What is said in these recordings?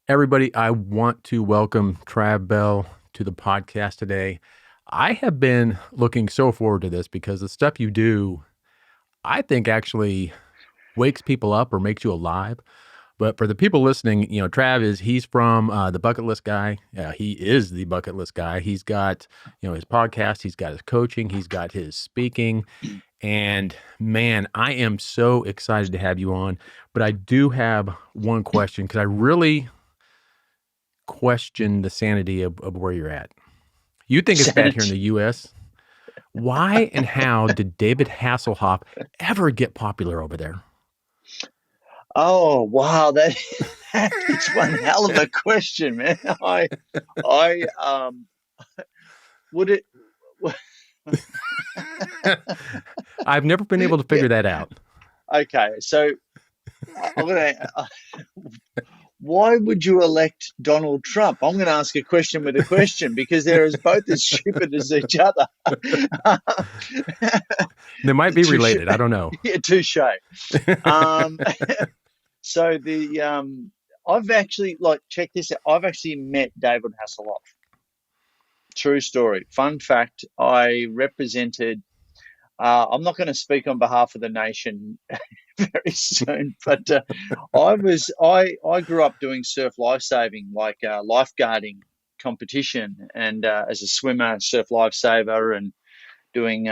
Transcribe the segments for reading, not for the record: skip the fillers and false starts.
Everybody, I want to welcome Trav Bell to the podcast today. I have been looking so forward to this because the stuff you do, I think actually wakes people up or makes you alive. But for the people listening, Trav he's from the Bucket List Guy. He is the Bucket List Guy. He's got, his podcast, he's got his coaching, he's got his speaking. And man, I am so excited to have you on. But I do have one question because I really question the sanity of where you're at. You think it's bad here in Sanity. the US. Why and how did David Hasselhoff ever get popular over there? Oh, wow, that is one hell of a question, man. I would it. I've never been able to Yeah. figure that out. Okay, so I'm gonna. Why would you elect Donald Trump? I'm going to ask a question with a question because they're as both as stupid as each other. They might be Touche. related. I don't know. Yeah, touche. Um, so I've actually check this out. I've actually met David Hasselhoff. True story. Fun fact: I represented. I'm not going to speak on behalf of the nation very soon, but I grew up doing surf lifesaving, like lifeguarding competition, and as a swimmer, surf lifesaver, and doing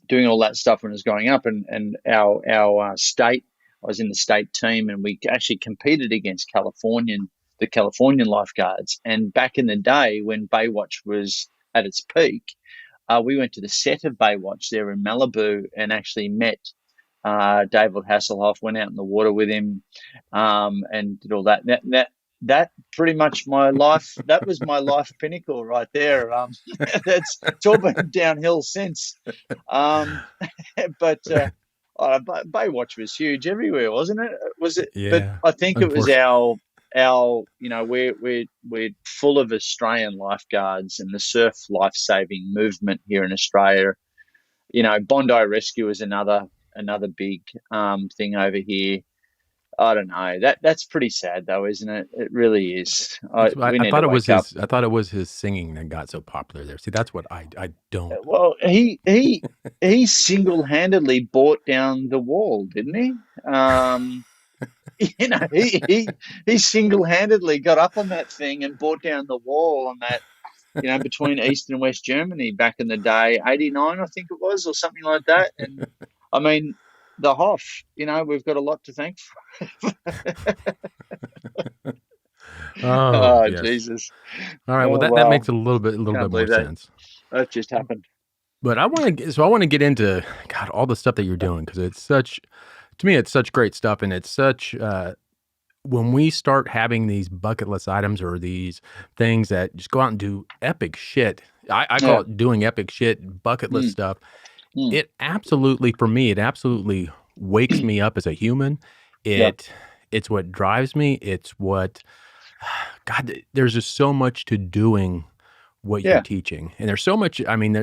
doing all that stuff when I was growing up. And our state, I was in the state team, and we actually competed against the Californian lifeguards. And back in the day when Baywatch was at its peak, we went to the set of Baywatch there in Malibu and actually met David Hasselhoff. Went out in the water with him, and did all that. That pretty much my life. That was my life pinnacle right there. It's all been downhill since. Um, but Baywatch was huge everywhere, wasn't it? Was it? But Yeah, I think it was unfortunately. our we're full of Australian lifeguards and the surf life saving movement here in Australia. Bondi Rescue is another big thing over here. I don't know. That's pretty sad though, isn't it? It really is. We I need to thought it was wake up. his. I thought it was his singing that got so popular there. See, that's what I don't. Well, he single handedly brought down the wall, didn't he? He single handedly got up on that thing and brought down the wall on that. Between East and West Germany back in the day, '89, I think it was, or something like that. And I mean, the Hoff, we've got a lot to thank for. Oh Oh, yes. Jesus. All right. Well, Oh, that wow. makes a little bit Can't more believe that. sense. That just happened. But I want to get into God all the stuff that you're doing because it's such to me it's such great stuff and it's such when we start having these bucket list items or these things that just go out and do epic shit. I call Yeah. it doing epic shit, bucket list Mm, stuff. mm. It absolutely wakes me up as a human. Yeah. It's what drives me. It's what God. There's just so much to doing what you're Yeah. teaching, and there's so much. I mean,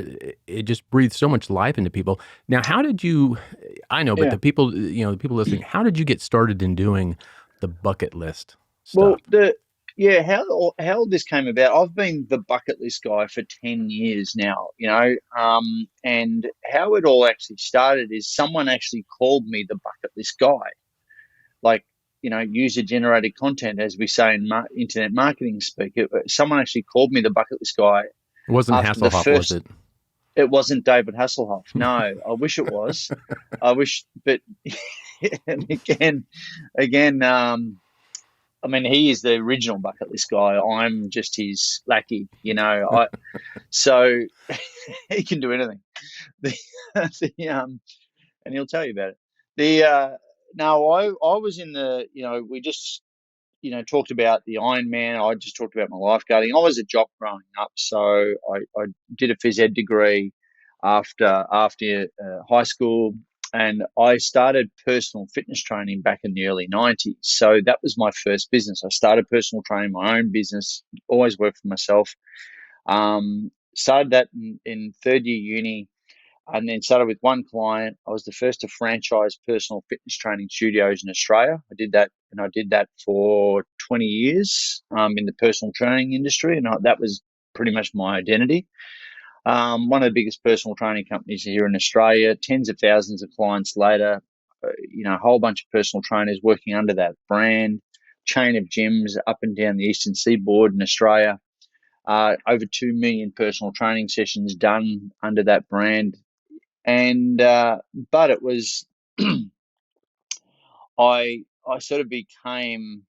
it just breathes so much life into people. Now, how did you? I know, but Yeah. the people listening, how did you get started in doing the bucket list Well, stuff? how this came about, I've been the bucket list guy for 10 years now, and how it all actually started is someone actually called me the bucket list guy, like, user generated content, as we say in internet marketing speak. Someone actually called me the bucket list guy It wasn't after the Hasselhoff, was first. it? It wasn't David Hasselhoff. No, I wish it was. I wish, but and again, I mean, he is the original bucket list guy. I'm just his lackey, so he can do anything. The, and he'll tell you about it. The No, I was in we just talked about the Iron Man. I just talked about my lifeguarding. I was a jock growing up, so I did a phys ed degree after high school, and I started personal fitness training back in the early '90s. So that was my first business. I started personal training, my own business. Always worked for myself. Started that in third year uni, and then started with one client. I was the first to franchise personal fitness training studios in Australia. I did that and I did that for 20 years in the personal training industry, and that was pretty much my identity. One of the biggest personal training companies here in Australia, tens of thousands of clients later, a whole bunch of personal trainers working under that brand, chain of gyms up and down the eastern seaboard in Australia, over 2 million personal training sessions done under that brand. And, but it was, I sort of became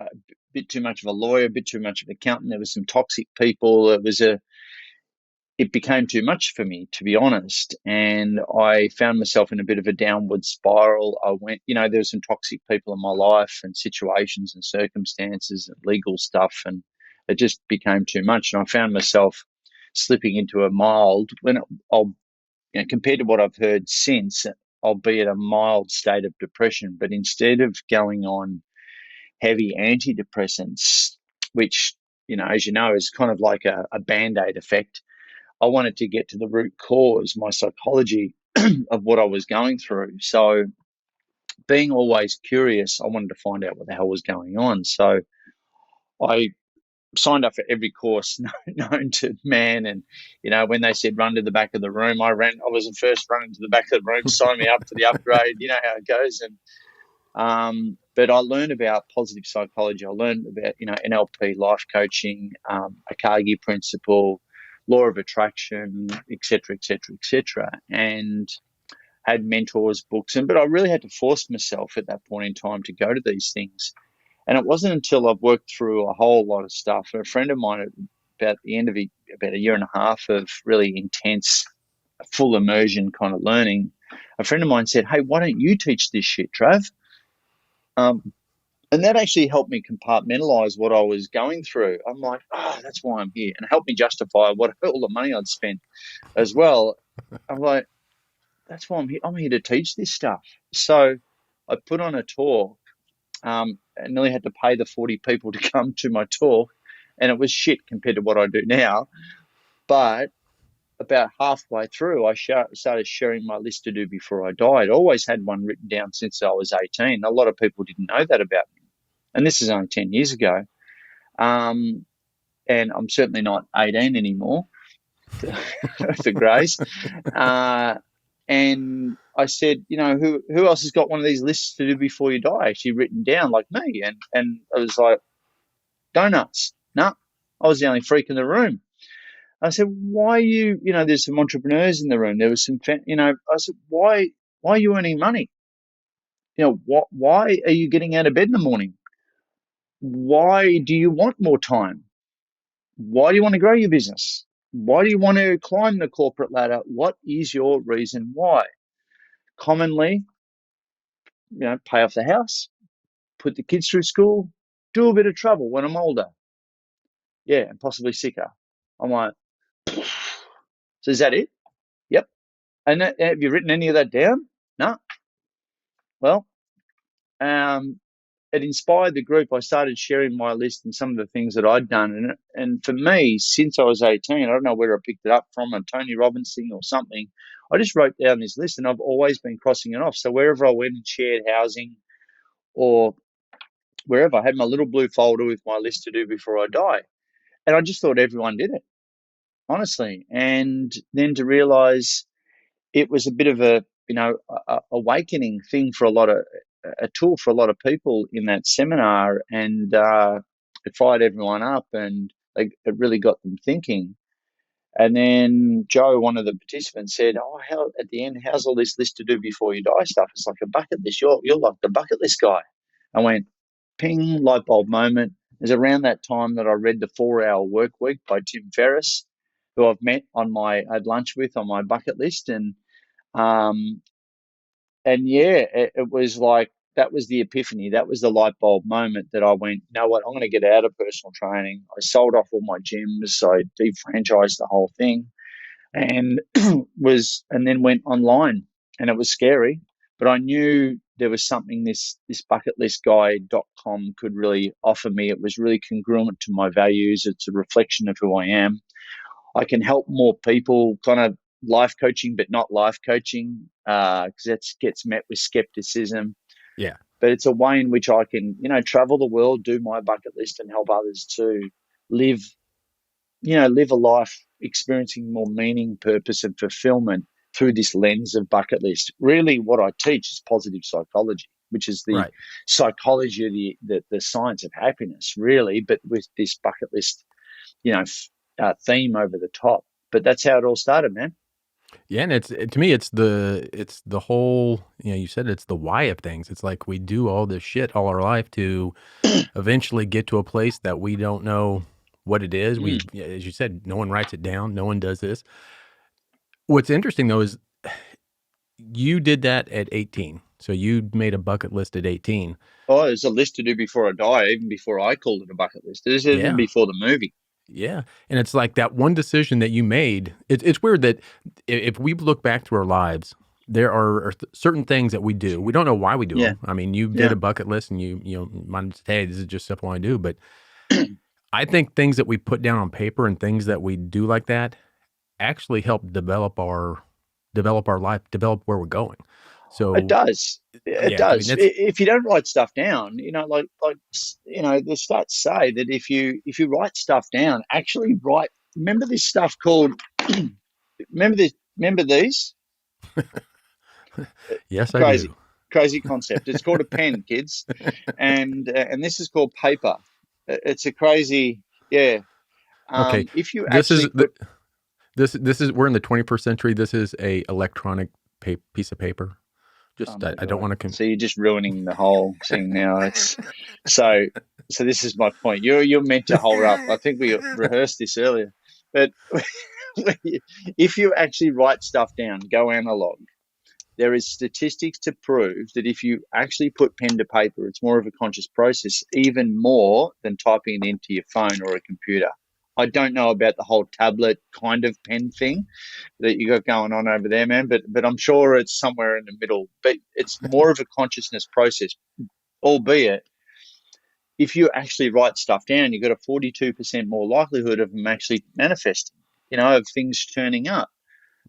a bit too much of a lawyer, a bit too much of an accountant. There was some toxic people. It became too much for me, to be honest. And I found myself in a bit of a downward spiral. There were some toxic people in my life and situations and circumstances and legal stuff, and it just became too much. And I found myself slipping into a mild, compared to what I've heard since, I'll be at a mild state of depression. But instead of going on heavy antidepressants, which, as you know, is kind of like a Band-Aid effect, I wanted to get to the root cause, my psychology of what I was going through. So being always curious, I wanted to find out what the hell was going on. So I signed up for every course known to man. And, when they said run to the back of the room, I ran. I was the first running to the back of the room, sign me up for the upgrade. You know how it goes. But I learned about positive psychology. I learned about, NLP, life coaching, a Carnegie principle, law of attraction, et cetera, et cetera, et cetera, and had mentors, books. But I really had to force myself at that point in time to go to these things. And it wasn't until I've worked through a whole lot of stuff. A friend of mine, about the end of about a year and a half of really intense, full immersion kind of learning, a friend of mine said, "Hey, why don't you teach this shit, Trav?" And that actually helped me compartmentalize what I was going through. I'm like, that's why I'm here. And it helped me justify all the money I'd spent as well. I'm like, that's why I'm here. I'm here to teach this stuff. So I put on a talk. I nearly had to pay the 40 people to come to my talk, and it was shit compared to what I do now. But about halfway through, I started sharing my list to do before I died. I always had one written down since I was 18. A lot of people didn't know that about me. And this is only 10 years ago. And I'm certainly not 18 anymore, for grace. And I said, who else has got one of these lists to do before you die actually written down like me? And I was like, donuts. No, I was the only freak in the room. I said, why are you, there's some entrepreneurs in the room. There was some, I said, why are you earning money? Why are you getting out of bed in the morning? Why do you want more time? Why do you want to grow your business? Why do you want to climb the corporate ladder? What is your reason why? Commonly, pay off the house, put the kids through school, do a bit of travel when I'm older. Yeah, and possibly sicker. I'm like, so is that it? Yep. And have you written any of that down? No. Well, it inspired the group. I started sharing my list and some of the things that I'd done. And for me, since I was 18, I don't know where I picked it up from, a Tony Robbins thing or something. I just wrote down this list, and I've always been crossing it off. So wherever I went in shared housing or wherever, I had my little blue folder with my list to do before I die. And I just thought everyone did it, honestly. And then to realize it was a bit of a awakening thing for a tool for a lot of people in that seminar, and it fired everyone up, and it really got them thinking. And then Joe, one of the participants, said, how at the end, how's all this list to do before you die stuff? It's like a bucket list. You're like the bucket list guy. I went, ping, light bulb moment. It was around that time that I read The 4-Hour Work Week by Tim Ferriss, who I've met I had lunch with on my bucket list. Um, yeah, it was like, that was the epiphany. That was the light bulb moment that I went, you know what, I'm going to get out of personal training. I sold off all my gyms. I defranchised the whole thing, and and then went online, and it was scary, but I knew there was something this bucketlistguy.com could really offer me. It was really congruent to my values. It's a reflection of who I am. I can help more people, kind of life coaching, but not life coaching, because that gets met with skepticism. Yeah. but it's a way in which I can, travel the world, do my bucket list, and help others to live, live a life experiencing more meaning, purpose, and fulfillment through this lens of bucket list. Really, what I teach is positive psychology, which is the Right. psychology of the science of happiness, really, but with this bucket list, theme over the top. But that's how it all started, man. Yeah, and to me, it's the whole, you said it's the why of things. It's like we do all this shit all our life to eventually get to a place that we don't know what it is. Mm. Yeah, as you said, no one writes it down. No one does this. What's interesting though is you did that at 18. So you made a bucket list at 18. Oh, there's a list to do before I die, even before I called it a bucket list. This is even Yeah. before the movie. Yeah. And it's like that one decision that you made. It's weird that if we look back to our lives, there are certain things that we do. We don't know why we do Yeah, them. I mean, you did yeah. a bucket list and you might say, hey, this is just stuff I want to do. But I think things that we put down on paper and things that we do like that actually help develop our life, develop where we're going. It So does. It yeah, I mean, does. that's If you don't write stuff down, the stats say that if you write stuff down, actually write. Remember this stuff called. Remember these. yes, I Crazy, do. crazy concept. It's called a pen, kids, and this is called paper. It's a crazy, yeah. Okay. If you This is actually put, this is we're in the 21st century. This is a electronic piece of paper. oh Just my I don't god, want to so you're just ruining the whole thing now. It's so so. This is my point. You're meant to hold up. I think we rehearsed this earlier, but if you actually write stuff down, go analog. There is statistics to prove that if you actually put pen to paper, it's more of a conscious process, even more than typing it into your phone or a computer. I don't know about the whole tablet kind of pen thing that you got going on over there, man, but I'm sure it's somewhere in the middle. But it's more of a consciousness process, albeit if you actually write stuff down, you've got a 42% more likelihood of them actually manifesting, of things turning up.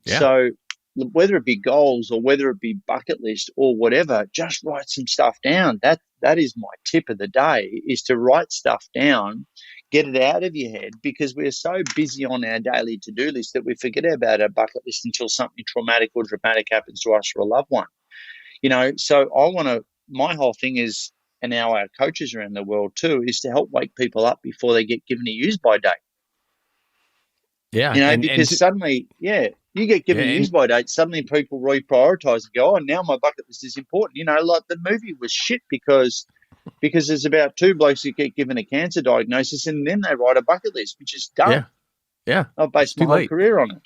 Yeah. So whether it be goals or whether it be bucket list or whatever, just write some stuff down. That is my tip of the day, is to write stuff down, get it out of your head, because we're so busy on our daily to-do list that we forget about our bucket list until something traumatic or dramatic happens to us or a loved one. So my whole thing is, and now our coaches around the world too, is to help wake people up before they get given a use by date. Yeah. Because suddenly, yeah, you get Yeah, given a use by date, suddenly people reprioritize and go, oh, now my bucket list is important. Like the movie was shit because there's about two blokes who get given a cancer diagnosis and then they write a bucket list, which is yeah, dumb. yeah. I've It's based my too whole late. career on it.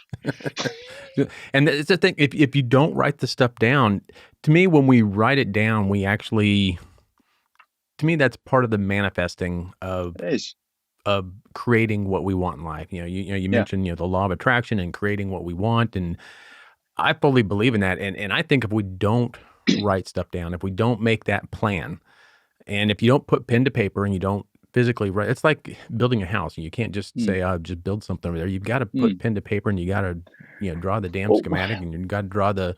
And it's the thing. If you don't write the stuff down, to me, when we write it down, we actually, to me, that's part of the manifesting It is. of creating what we want in life. You Yeah. mentioned the law of attraction and creating what we want, and I fully believe in that. And I think if we don't write stuff down, if we don't make that plan, and if you don't put pen to paper and you don't physically write, it's like building a house. You can't just Mm, say, "I'll just build something over there." You've got to put mm. pen to paper and you got to, draw the damn Well, schematic and you got to draw the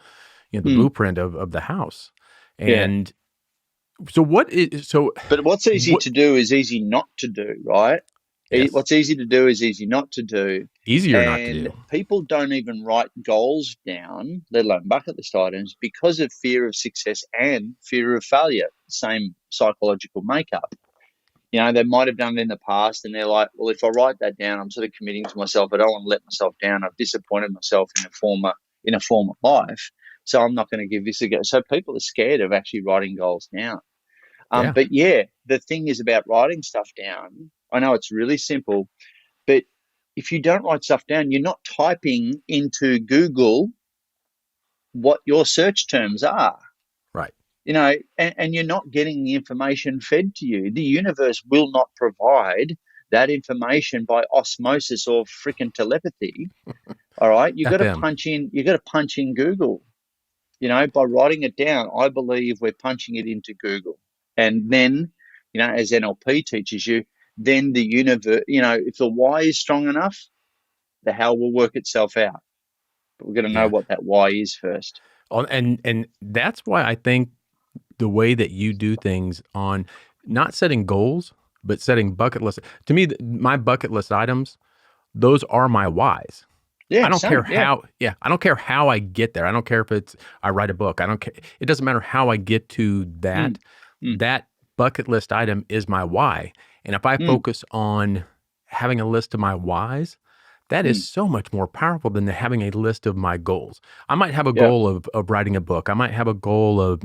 mm, blueprint of the house. yeah. And so But what's easy what to do is easy not to do, right? yes, What's easy to do is easy not to do. easier not to And do. people don't even write goals down, let alone bucket list items, because of fear of success and fear of failure. Same psychological makeup. They might have done it in the past and they're like, well, if I write that down, I'm sort of committing to myself. I don't want to let myself down. I've disappointed myself in a former life. So I'm not going to give this a go. So people are scared of actually writing goals down. Yeah. But yeah, the thing is about writing stuff down. I know it's really simple, but if you don't write stuff down, you're not typing into Google what your search terms are, Right. and you're not getting the information fed to you. The universe will not provide that information by osmosis or freaking telepathy. All right. FM. You got to punch in Google, by writing it down. I believe we're punching it into Google. And then, as NLP teaches you, then the universe, if the why is strong enough, the how will work itself out. But we've got to know Yeah. what that why is first. And that's why I think the way that you do things on not setting goals, but setting bucket lists. To me, my bucket list items, those are my whys. I Yeah, don't care same. Yeah. how, yeah, I don't care how I get there. I don't care if it's I write a book. I don't care. It doesn't matter how I get to that. Mm, mm, That bucket list item is my why. And if I mm, focus on having a list of my whys, that is mm. so much more powerful than having a list of my goals. I might have a Yeah. goal of writing a book. I might have a goal of,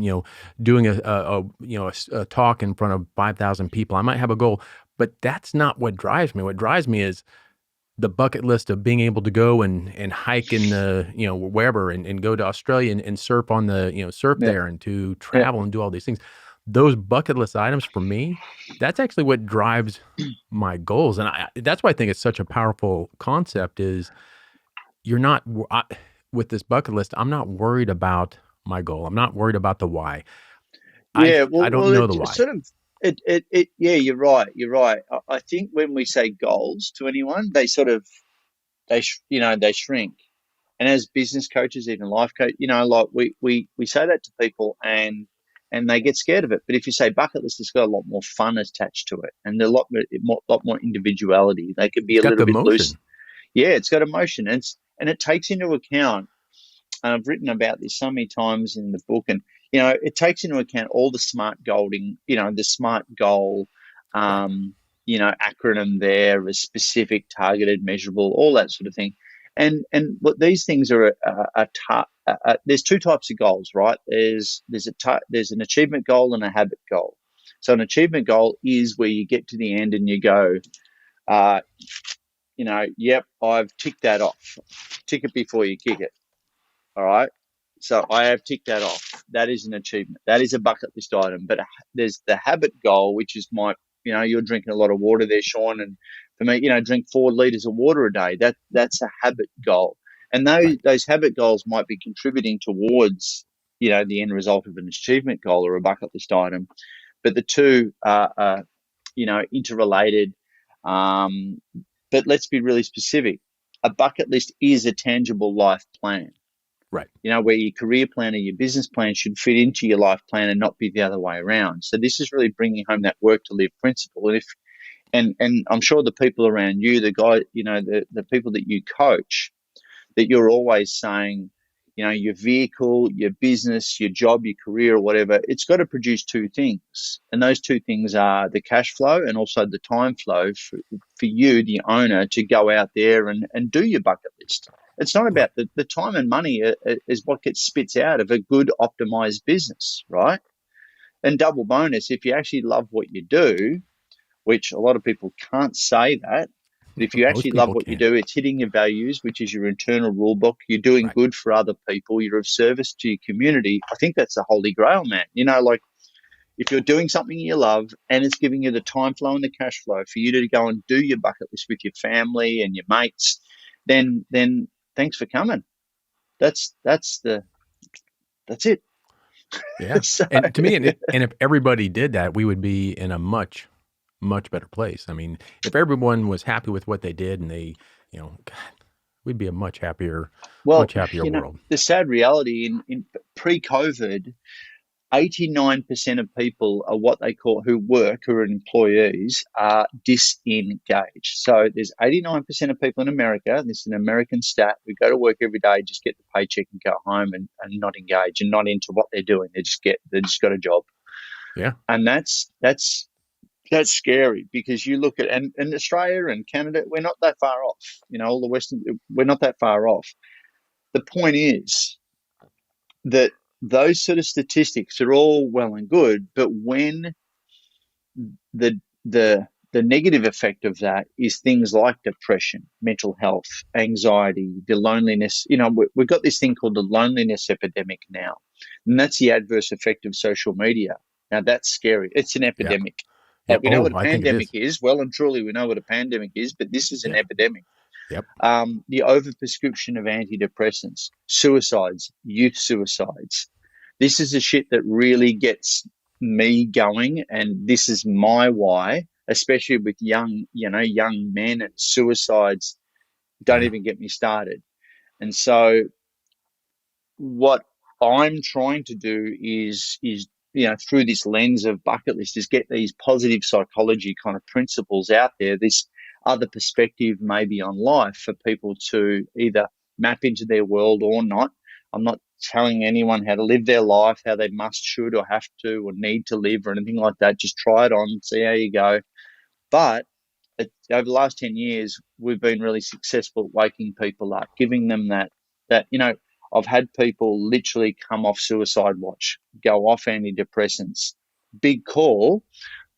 doing a talk in front of 5,000 people. I might have a goal, but that's not what drives me. What drives me is the bucket list of being able to go and hike in the, wherever and go to Australia and surf on the, surf Yeah. there and to Yeah. travel and do all these things. Those bucket list items for me, that's actually what drives my goals. And that's why I think it's such a powerful concept is you're not, with this bucket list, I'm not worried about my goal. I'm not worried about the why. Yeah. I don't know the It why. sort of, it, yeah, you're right. You're right. I think when we say goals to anyone, they sort of, they shrink. And as business coaches, even life coach, like we say that to people and they get scared of it. But if you say bucket list, it's got a lot more fun attached to it and a lot more individuality. They could be It's a got little the bit loose. emotion. Yeah, it's got emotion and it takes into account. And I've written about this so many times in the book, and it takes into account all the smart golding, the smart goal, Right. um, acronym there, a specific, targeted, measurable, all that sort of thing. And what these things are, there's two types of goals, right? There's an achievement goal and a habit goal. So an achievement goal is where you get to the end and you go, uh, yep, I've ticked that off. Tick it before you kick it. All right. So I have ticked that off. That is an achievement. That is a bucket list item. But there's the habit goal, which is you're drinking a lot of water there, Sean. And for me, drink 4 liters of water a day. That's a habit goal. And those, Right. those habit goals might be contributing towards, the end result of an achievement goal or a bucket list item. But the two are interrelated. Um, but let's be really specific. A bucket list is a tangible life plan, Right. where your career plan or your business plan should fit into your life plan and not be the other way around. So this is really bringing home that work to live principle. And I'm sure the people around you, the guy, the people that you coach, that you're always saying, your vehicle, your business, your job, your career, or whatever, it's got to produce two things. And those two things are the cash flow and also the time flow for you, the owner, to go out there and do your bucket list. It's not Right. about the time and money is what gets spits out of a good optimized business, right? And double bonus, if you actually love what you do, which a lot of people can't say that. But if you Most actually love people what you can't. do, it's hitting your values, which is your internal rule book. You're doing Right. good for other people. You're of service to your community. I think that's the holy grail, man. Like if you're doing something you love and it's giving you the time flow and the cash flow for you to go and do your bucket list with your family and your mates, then thanks for coming. That's it. Yeah. So And to me, and if everybody did that, we would be in a much, much better place. I mean, if everyone was happy with what they did and they, God, we'd be a well, much happier world. the sad reality in pre-COVID, 89% of people are what they call who are employees are disengaged. So there's 89% of people in America, this is an American stat, who go to work every day, just get the paycheck and go home and not engage and not into what they're doing. They just got a job. Yeah. And that's scary because you look at and Australia and Canada, we're not that far off. All the Western, we're not that far off. The point is that those sort of statistics are all well and good, but when the the negative effect of that is things like depression, mental health, anxiety, the loneliness. We've got this thing called the loneliness epidemic now, and that's the adverse effect of social media. Now that's scary. It's an Yeah. epidemic. Yeah. Like we know what Oh, a I think it pandemic is. is. Well and truly, we know what a pandemic is, but this is an Yeah. epidemic. Yep. The overprescription of antidepressants, suicides, youth suicides. This is the shit that really gets me going, and this is my why, especially with young men and suicides. Don't Yeah. even get me started. And so, what I'm trying to do is through this lens of bucket list, is get these positive psychology kind of principles out there, this other perspective maybe on life for people to either map into their world or not. I'm not telling anyone how to live their life, how they must, should, or have to, or need to live, or anything like that. Just try it on, see how you go. But over the last 10 years, we've been really successful at waking people up, giving them that I've had people literally come off suicide watch, go off antidepressants. Big call,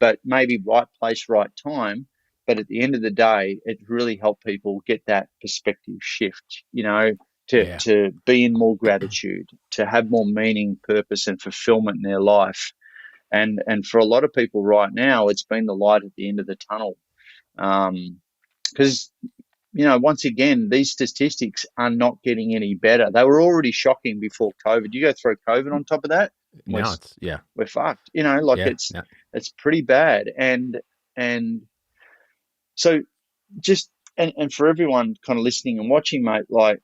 but maybe right place, right time. But at the end of the day, it really helped people get that perspective shift, Yeah. to be in more gratitude, to have more meaning, purpose, and fulfillment in their life. And for a lot of people right now, it's been the light at the end of the tunnel. Because once again, these statistics are not getting any better. They were already shocking before COVID. You go through COVID on top of that, we're, Now it's yeah. we're fucked. Yeah. No, It's pretty bad. And so just and for everyone kind of listening and watching, mate, like,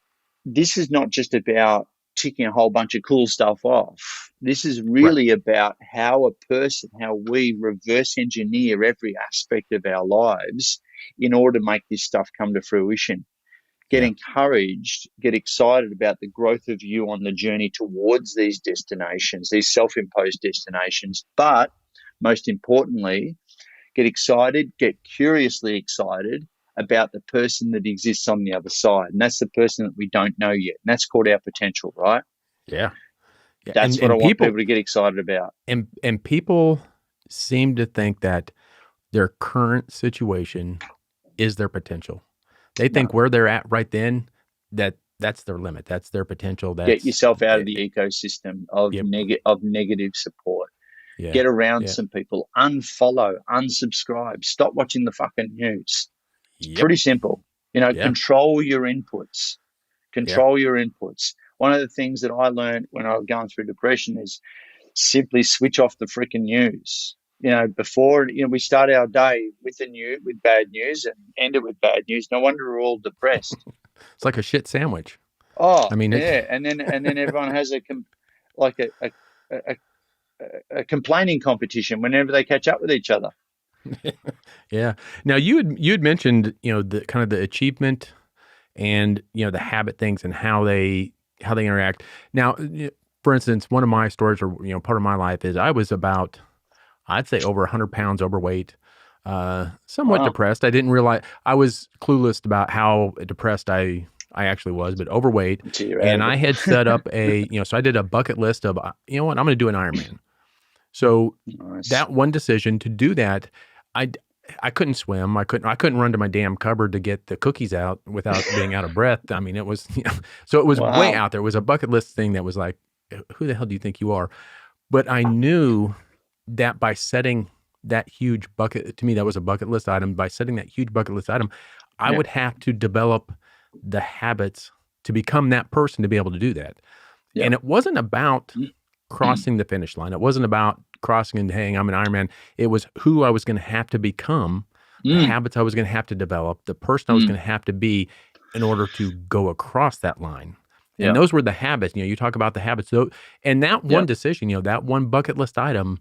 this is not just about ticking a whole bunch of cool stuff off. This is right. really about how we reverse engineer every aspect of our lives in order to make this stuff come to fruition. Get Yeah. encouraged, get excited about the growth of you on the journey towards these destinations, these self-imposed destinations. But most importantly, get excited, get curiously excited about the person that exists on the other side. And that's the person that we don't know yet. And that's called our potential, right? Yeah. Yeah. That's what I want people to get excited about. And people seem to think that their current situation is their potential. They think No. where they're at right then, that's their limit. That's their potential. Get That's yourself out of the ecosystem of yep. of negative support. Yeah. Get around Yeah. some people. Unfollow, unsubscribe. Stop watching the fucking news. It's Yep. pretty simple. Yeah. Control your inputs. Yeah. Control your inputs. One of the things that I learned when I was going through depression is simply switch off the freaking news. Before we start our day with bad news and end it with bad news. No wonder we're all depressed. It's like a shit sandwich. Oh I mean, yeah, and then everyone has a complaining competition whenever they catch up with each other. yeah. Now you had mentioned, the kind of the achievement and, the habit things and how they interact. Now, for instance, one of my stories or, part of my life is I was about, I'd say over 100 pounds overweight, somewhat Wow. depressed. I didn't realize I was clueless about how depressed I actually was, but overweight. Until you're out And of I it. had set up so I did a bucket list of, you know what, I'm going to do an Ironman. So Nice. that one decision to do that, I I couldn't swim. I couldn't run to my damn cupboard to get the cookies out without being out of breath. I mean, it was so it was way Wow. out there. It was a bucket list thing that was like, who the hell do you think you are? But I knew that by setting that huge bucket, to me, that was a bucket list item. By setting that huge bucket list item, I Yeah. would have to develop the habits to become that person to be able to do that. Yeah. And it wasn't about Mm. crossing the finish line. It wasn't about crossing and hey, I'm an Ironman. It was who I was going to have to become, the Mm. habits I was going to have to develop, the person I was Mm. going to have to be in order to go across that line. And Yeah. those were the habits. You talk about the habits. And that Yeah. one decision, that one bucket list item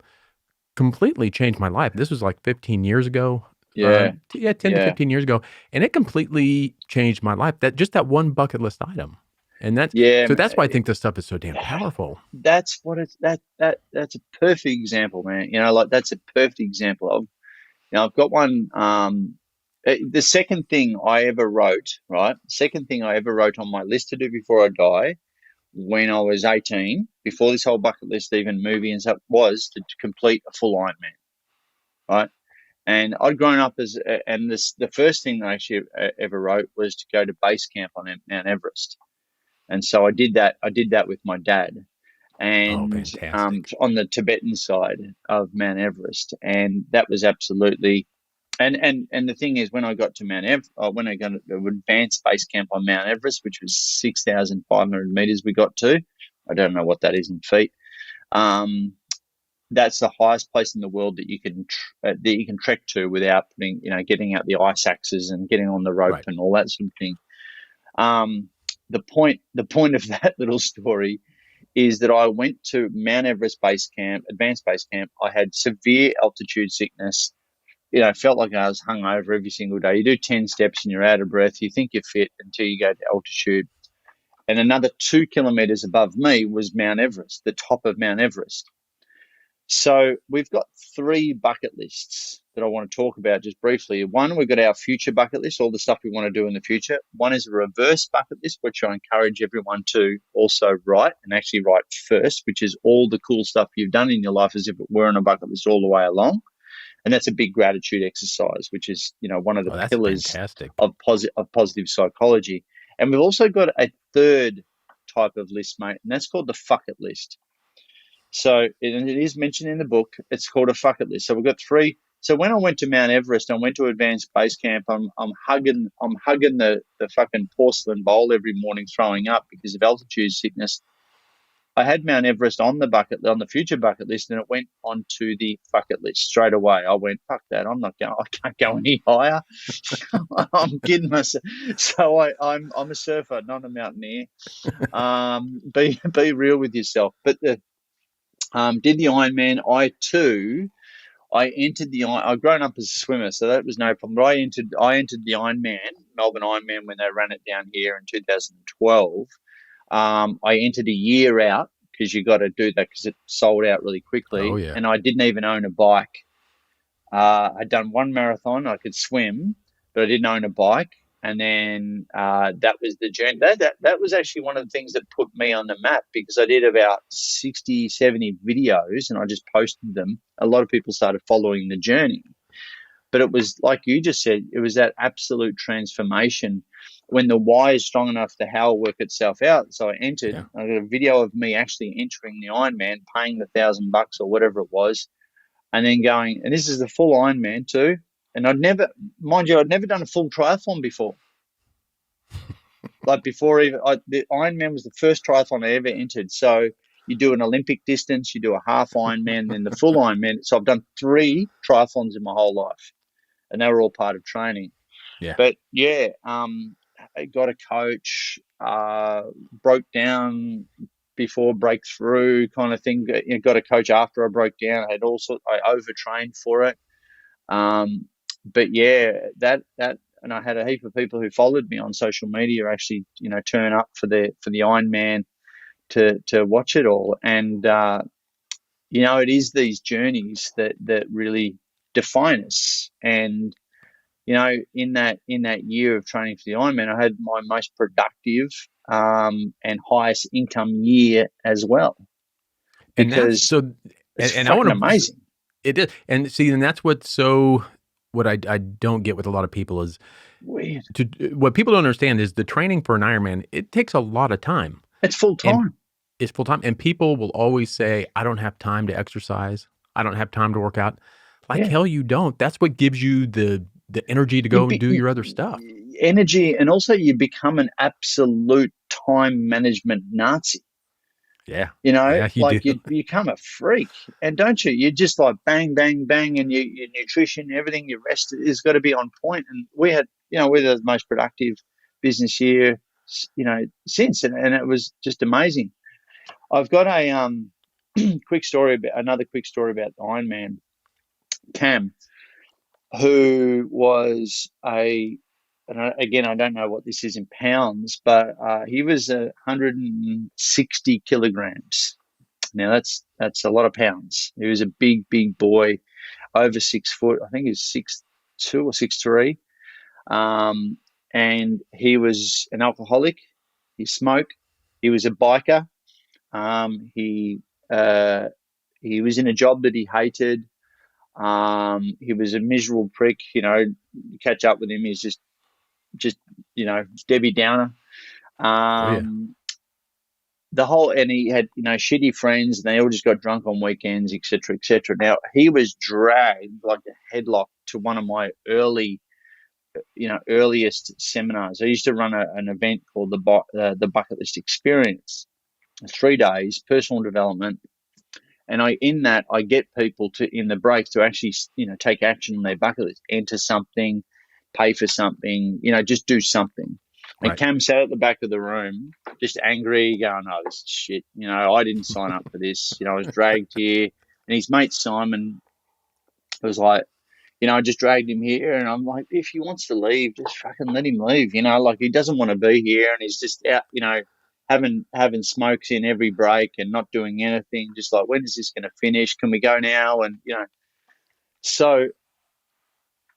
completely changed my life. This was like 15 years ago. Yeah. 10 to Yeah. 15 years ago. And it completely changed my life. That one bucket list item. And Yeah. so that's why I think this stuff is so damn powerful. That's what it's that's a perfect example, man. Like, that's a perfect example of. I've got one. The second thing I ever wrote, right? Second thing I ever wrote on my list to do before I die, when I was 18, before this whole bucket list even movie and stuff, was to complete a full Ironman, right? And I'd grown up and the first thing I actually ever wrote was to go to base camp on Mount Everest. And so I did that. I did that with my dad, Oh, and fantastic. on the Tibetan side of Mount Everest, and that was absolutely. And the thing is, when I got to when I got to advanced base camp on Mount Everest, which was 6,500 meters, we got to. I don't know what that is in feet. That's the highest place in the world that you can trek to without getting out the ice axes and getting on the rope Right. and all that sort of thing. The point of that little story is that I went to Mount Everest base camp, advanced base camp. I had severe altitude sickness. Felt like I was hungover every single day. You do 10 steps and you're out of breath. You think you're fit until you go to altitude. And another 2 kilometers above me was Mount Everest, the top of Mount Everest. So we've got 3 bucket lists that I want to talk about just briefly. One, we've got our future bucket list, all the stuff we want to do in the future. One is a reverse bucket list, which I encourage everyone to also write, and actually write first, which is all the cool stuff you've done in your life as if it were on a bucket list all the way along. And that's a big gratitude exercise, which is, one of the Oh, that's pillars fantastic. of positive psychology. And we've also got a third type of list, mate, and that's called the fuck it list. So it is mentioned in the book. It's called a fuck it list. So we've got 3. So when I went to Mount Everest, I went to advanced base camp. I'm hugging the fucking porcelain bowl every morning, throwing up because of altitude sickness. I had Mount Everest on the future bucket list, and it went onto the bucket list straight away. I went, fuck that! I'm not going. I can't go any higher. I'm kidding myself. So I'm a surfer, not a mountaineer. Be real with yourself. But did the Ironman. I entered I've grown up as a swimmer, so that was no problem. But I entered the Ironman, Melbourne Ironman, when they ran it down here in 2012. I entered a year out because you got to do that because it sold out really Oh quickly. yeah. And I didn't even own a bike. I'd done 1 marathon. I could swim, but I didn't own a bike. And then that was the journey. That was actually one of the things that put me on the map, because I did about 60, 70 videos and I just posted them. A lot of people started following the journey. But it was like you just said, it was that absolute transformation. When the why is strong enough, the how will work itself out. So I entered. Yeah. I got a video of me actually entering the Ironman, paying the $1,000 or whatever it was, and then going. And this is the full Ironman too. And I'd never done a full triathlon before. Like before, the Ironman was the first triathlon I ever entered. So you do an Olympic distance, you do a half Ironman, then the full Ironman. So I've done 3 triathlons in my whole life, and they were all part of training. Yeah. But yeah, I got a coach, broke down before breakthrough kind of thing. Got a coach after I broke down. I overtrained for it. But yeah, and I had a heap of people who followed me on social media actually, turn up for the Ironman to watch it all. And it is these journeys that really define us. And in that year of training for the Ironman, I had my most productive and highest income year as well, And that's because so. it's And I fucking want to. amazing. It is, and see, and that's what's so. What I don't get with a lot of people is Weird. what people don't understand is the training for an Ironman. It takes a lot of time, It's full and time. it's full time. And people will always say, "I don't have time to exercise. I don't have time to work out." Like Yeah. hell, you don't. That's what gives you the energy to You go and be, do your other stuff. energy, and also you become an absolute time management Nazi. Yeah, yeah, you do. Like you become a freak, and don't you? You're just like bang, bang, bang, and your nutrition, everything, your rest has got to be on point. And we're the most productive business year, since, and it was just amazing. I've got another quick story about Ironman. Cam, who was again, I don't know what this is in pounds, but he was 160 kilograms. Now that's a lot of pounds. He was a big boy, over 6 foot. I think he's 6'2" or 6'3", and he was an alcoholic. He smoked. He was a biker. Um, he uh, he was in a job that he hated. He was a miserable prick. You catch up with him, he's just Debbie Downer. Oh yeah, Um, and he had shitty friends, and they all just got drunk on weekends, etc., etc. Now he was dragged like a headlock to one of my earliest seminars. I used to run an event called the Bucket List Experience, 3 days, personal development. And I get people to, in the breaks, to actually take action on their bucket list, enter something, pay for something, just do something. And Right. Cam sat at the back of the room, just angry, going, "Oh, this is shit. I didn't sign up for this. I was dragged here." And his mate Simon was like, I just dragged him here, and I'm like, if he wants to leave, just fucking let him leave. Like he doesn't want to be here, and he's just out, having smokes in every break and not doing anything. Just like, when is this going to finish? Can we go now? And so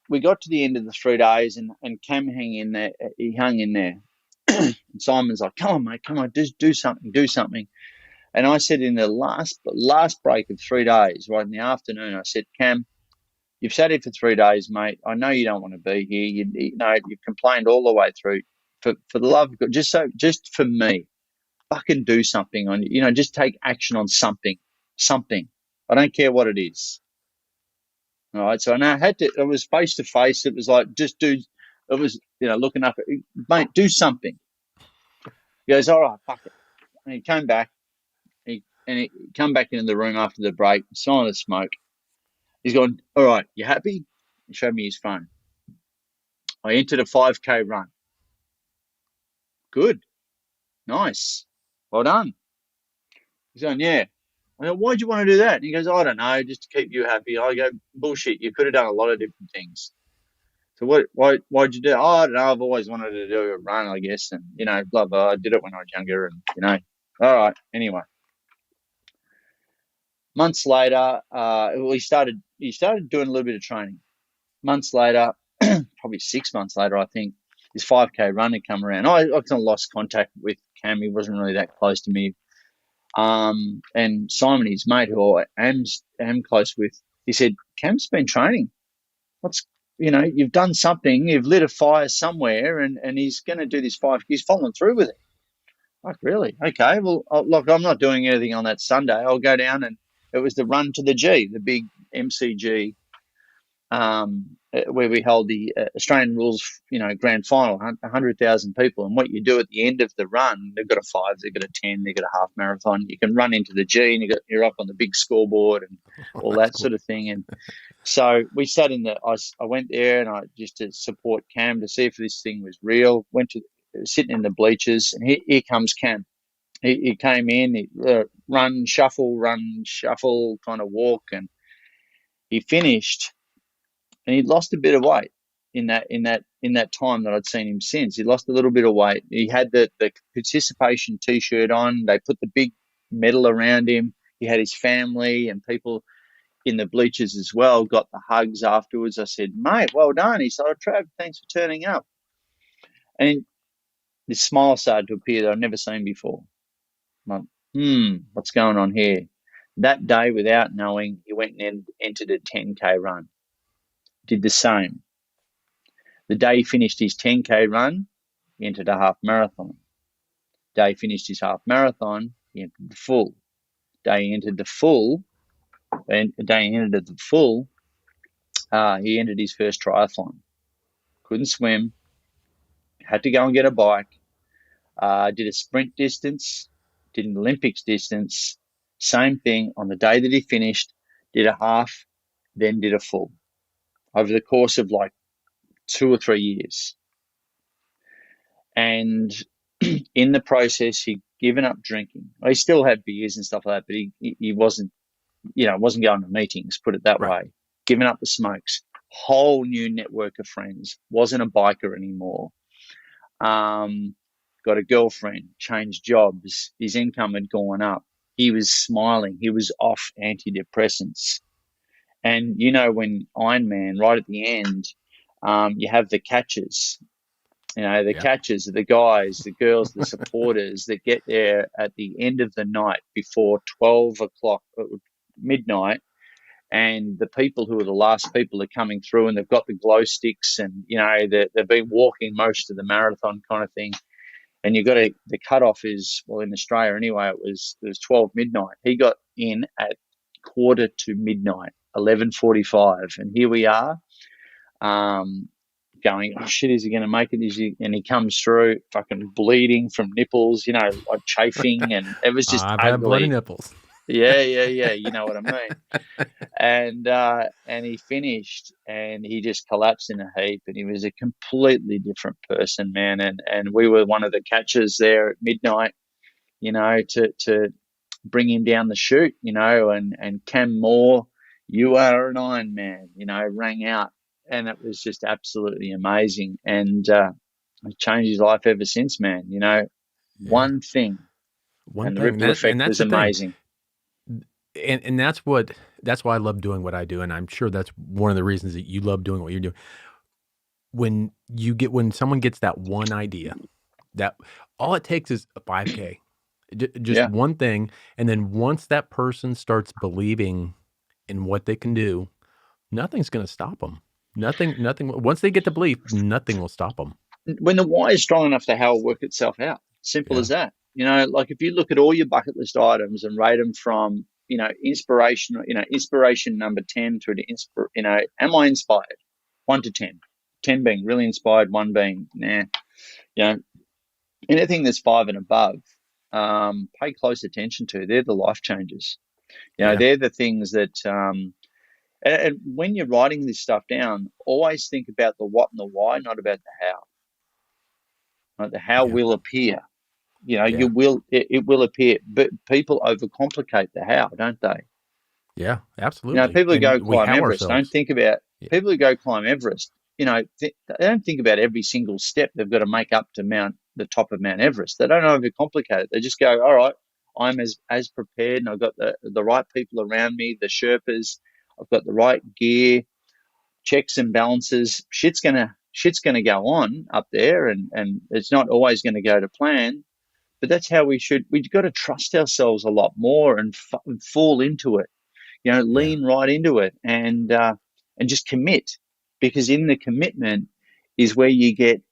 we got to the end of the 3 days, and Cam hung in there. He hung in there. And Simon's like, "Come on, mate, come on, just do something, do something." And I said, in the last break of 3 days, right in the afternoon, I said, "Cam, you've sat here for 3 days, mate. I know you don't want to be here. You've complained all the way through. For the love of God, just for me, fucking do something on. Just take action on something. Something. I don't care what it is. All right." So I had to. It was face to face. It was like, just do. It was looking up at, mate. Do something. He goes, "All right, fuck it." And he came back. He come back into the room after the break, saw the smoke. He's gone, "All right, you happy?" He showed me his phone. I entered a 5K run. Good. Nice. Well done. He's going, "Yeah." I go, "Why'd you want to do that?" And he goes, "I don't know, just to keep you happy." I go, "Bullshit. You could have done a lot of different things." So why'd you do it? "Oh, I don't know. I've always wanted to do a run, I guess." And, blah, blah. I did it when I was younger, and, all right. Anyway, months later, he started doing a little bit of training. Months later, probably 6 months later, I think, his 5K run had come around. I kind of lost contact with Cam. He wasn't really that close to me. And Simon, his mate, who I am close with, he said, "Cam's been training. You've done something. You've lit a fire somewhere, and he's going to do this 5. He's following through with it." Like, really? Okay. Well, look, I'm not doing anything on that Sunday. I'll go down, and it was the run to the G, the big MCG, where we hold the Australian rules, grand final, 100,000 people. And what you do at the end of the run, they've got a 5, they've got a 10, they've got a half marathon. You can run into the G, and you're up on the big scoreboard and all that Cool. sort of thing. And so we sat I went there, and just to support Cam, to see if this thing was real. Sitting in the bleachers, and here comes Cam. He came in, run, shuffle, kind of walk, and he finished. And he'd lost a bit of weight in that time that I'd seen him since. He lost a little bit of weight. He had the participation T-shirt on. They put the big medal around him. He had his family and people in the bleachers as well, got the hugs afterwards. I said, "Mate, well done." He said, "Oh, Trav, thanks for turning up." And this smile started to appear that I'd never seen before. I'm like, what's going on here? That day, without knowing, he went and entered a 10K run. Did the same. The day he finished his 10K run, he entered a half marathon. The day he finished his half marathon, he entered the full. The day he entered the full, he entered his first triathlon. Couldn't swim, had to go and get a bike, did a sprint distance, did an Olympics distance, same thing. On the day that he finished, did a half, then did a full, over the course of like 2 or 3 years. And in the process, he'd given up drinking. He still had beers and stuff like that, but he wasn't, wasn't going to meetings, put it that Right. way. Given up the smokes. Whole new network of friends. Wasn't a biker anymore. Got a girlfriend, changed jobs. His income had gone up. He was smiling. He was off antidepressants. And when Ironman, right at the end, you have the catchers. The Yeah. catchers are the guys, the girls, the supporters that get there at the end of the night before 12 o'clock, midnight. And the people who are the last people are coming through, and they've got the glow sticks, and, they've been walking most of the marathon kind of thing. And the cutoff is, well, in Australia anyway, it was 12 midnight. He got in at quarter to midnight, 11:45. And here we are, going, "Oh shit, is he going to make it?" And he comes through fucking bleeding from nipples, like chafing, and it was just I've had bloody ugly. nipples. Yeah. You know what I mean? And he finished, and he just collapsed in a heap, and he was a completely different person, man. And we were one of the catchers there at midnight, to bring him down the chute, and Cam Moore, "You are an Iron Man," rang out, and it was just absolutely amazing, and it changed his life ever since, man. Yeah. One thing, One and the thing ripple that, and effect that's was the thing. amazing. And that's why I love doing what I do. And I'm sure that's one of the reasons that you love doing what you're doing. When someone gets that one idea, that all it takes is a 5K, just Yeah, one thing. And then once that person starts believing in what they can do, nothing's going to stop them. Nothing. Once they get the belief, nothing will stop them. when the why is strong enough, the how will work itself out. Simple Yeah. as that. Like if you look at all your bucket list items and rate them from, inspiration number 10 through to am I inspired? 1 to 10. 10 being really inspired, one being nah. You know, anything that's five and above, pay close attention to. They're the life changers. Yeah. They're the things that, and when you're writing this stuff down, always think about the what and the why, not about the how. Right? The how Yeah. will appear. Yeah. It will appear, but people overcomplicate the how, don't they? Yeah. Absolutely. People who go And we climb have Everest don't ourselves. think about Yeah. people who go climb Everest. They don't think about every single step they've got to make up to mount the top of Mount Everest. They don't overcomplicate it. They just go, all right, I'm as prepared, and I've got the right people around me, the Sherpas. I've got the right gear, checks and balances. Shit's gonna go on up there, and it's not always going to go to plan. But that's how we should. We've got to trust ourselves a lot more and fall into it. Yeah. Lean right into it, and just commit, because in the commitment is where you get,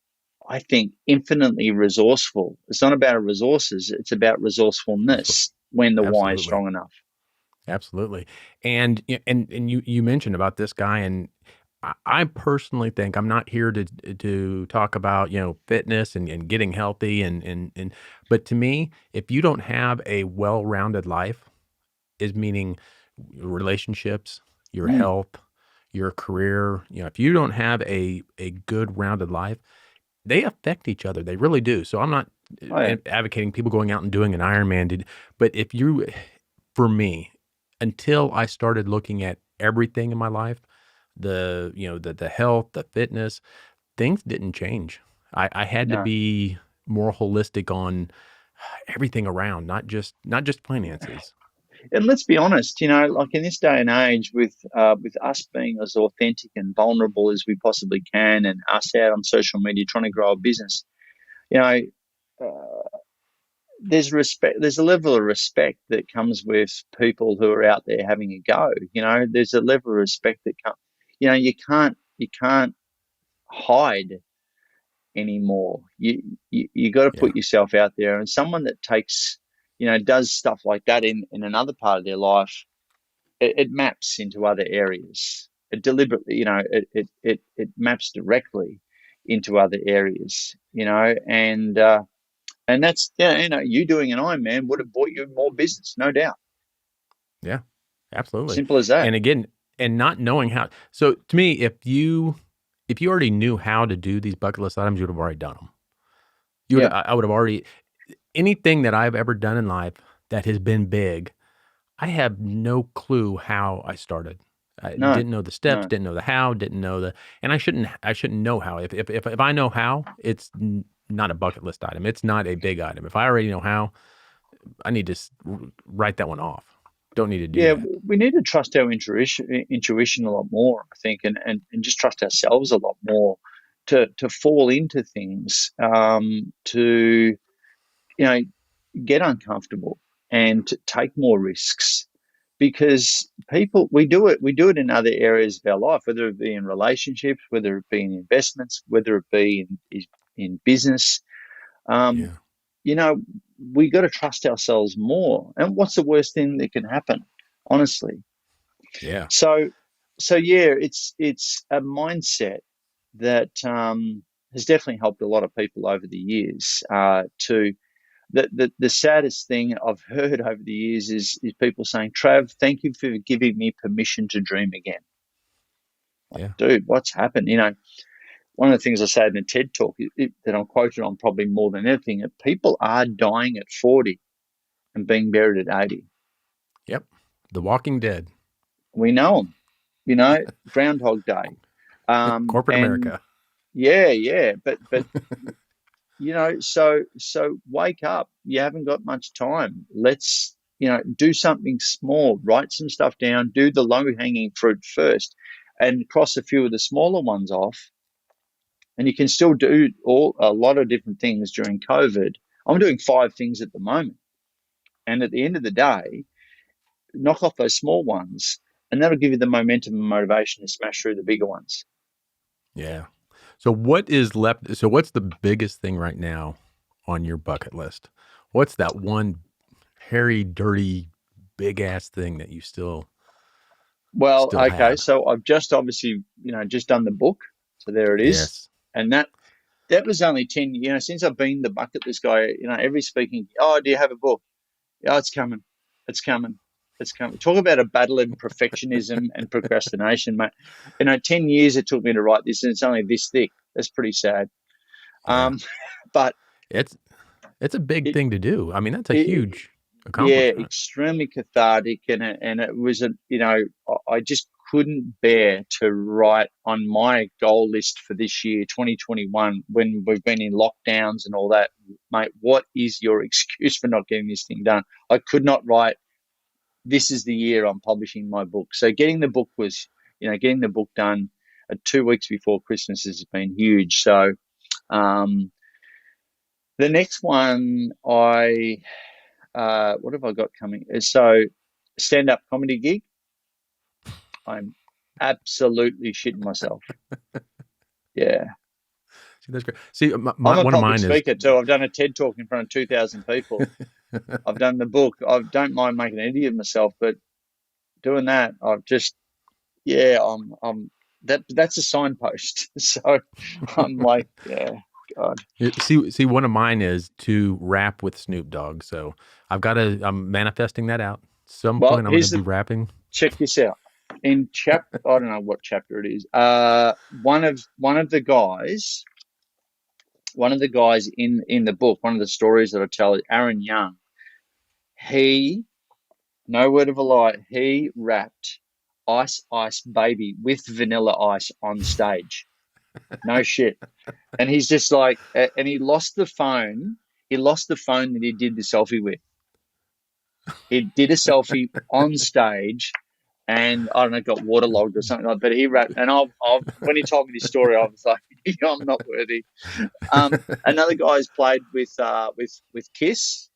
I think, infinitely resourceful. It's not about resources; it's about resourcefulness when the why is Absolutely. strong enough. Absolutely. And you mentioned about this guy, and I personally think I'm not here to talk about, fitness and getting healthy and but to me, if you don't have a well-rounded life, is meaning relationships, your Mm. health, your career, if you don't have a good rounded life, they affect each other. They really do. So I'm not Oh yeah, advocating people going out and doing an Ironman, but if you for me, until I started looking at everything in my life, the health, the fitness, things didn't change. I had to no. be more holistic on everything around, not just finances. And let's be honest, like in this day and age, with us being as authentic and vulnerable as we possibly can, and us out on social media trying to grow a business, you know, uh, there's respect. There's a level of respect that comes with people who are out there having a go. There's a level of respect that comes. You can't hide anymore. You got to Yeah. put yourself out there, and someone that takes, does stuff like that in another part of their life, it maps into other areas. It deliberately, it maps directly into other areas. And that's, you doing an Ironman would have bought you more business, no doubt. Yeah. Absolutely. Simple as that. And again, and not knowing how. So to me, if you already knew how to do these bucket list items, you would have already done them. Yeah. I would have already anything that I've ever done in life that has been big, I have no clue how I started. I No. didn't know the steps, No. didn't know the how, didn't know and I shouldn't know how. If I know how, it's not a bucket list item. It's not a big item. If I already know how, I need to write that one off. Don't need to do Yeah, that. we need to trust our intuition a lot more, I think, and just trust ourselves a lot more to fall into things, to you know get uncomfortable and to take more risks, because we do it in other areas of our life, whether it be in relationships, whether it be in investments, whether it be in business. Um, Yeah. you know, we got to trust ourselves more. And what's the worst thing that can happen? Honestly. Yeah. So, so yeah, it's a mindset that has definitely helped a lot of people over the years, to The saddest thing I've heard over the years is people saying, Trav, thank you for giving me permission to dream again. Yeah. Dude, what's happened? One of the things I say in the TED talk that I'm quoted on probably more than anything, that people are dying at 40 and being buried at 80. Yep. The Walking Dead. We know them, Groundhog Day. Corporate And America. yeah, but so wake up. You haven't got much time. Let's, do something small, write some stuff down, do the low hanging fruit first and cross a few of the smaller ones off. And you can still do a lot of different things during COVID. I'm doing 5 things at the moment. And at the end of the day, knock off those small ones and that'll give you the momentum and motivation to smash through the bigger ones. Yeah. So what is left? So what's the biggest thing right now on your bucket list? What's that one hairy, dirty, big ass thing that you Well, still okay. have? So I've just obviously, just done the book. So there it is. Yes. And that was only 10, since I've been the bucket list guy, every speaking, oh, do you have a book? Oh, it's coming. It's coming. It's coming. Talk about a battle in perfectionism and procrastination, mate. 10 years it took me to write this and it's only this thick. That's pretty sad. Yeah. Um, but It's it's a big it, thing to do. I mean, that's a it, huge yeah, accomplishment. extremely cathartic, and it was I just couldn't bear to write on my goal list for this year, 2021, when we've been in lockdowns and all that, mate. What is your excuse for not getting this thing done? I could not write. This is the year I'm publishing my book. So getting the book done 2 weeks before Christmas has been huge. So um, the next one what have I got coming? So, stand-up comedy gig. I'm absolutely shitting myself. Yeah, See, that's great. See, I'm a one of public mine is speaker too. I've done a TED talk in front of 2,000 people. I've done the book. I don't mind making an idiot of myself, but doing that, I've just, yeah, that's a signpost. So I'm like, yeah, God. see one of mine is to rap with Snoop Dogg. So I'm manifesting that out. Some Well, point I'm going to be rapping. check this out. In I don't know what chapter it is. One of the guys in the book, one of the stories that I tell, Aaron Young, he, no word of a lie, he rapped Ice Ice Baby with Vanilla Ice on stage. No shit. And he's just like, and he lost the phone. He lost the phone that he did the selfie with. He did a selfie on stage and I don't know, got waterlogged or something like that. But he rapped, and when he told me this story, I was like, I'm not worthy. Another guy's played with Kiss,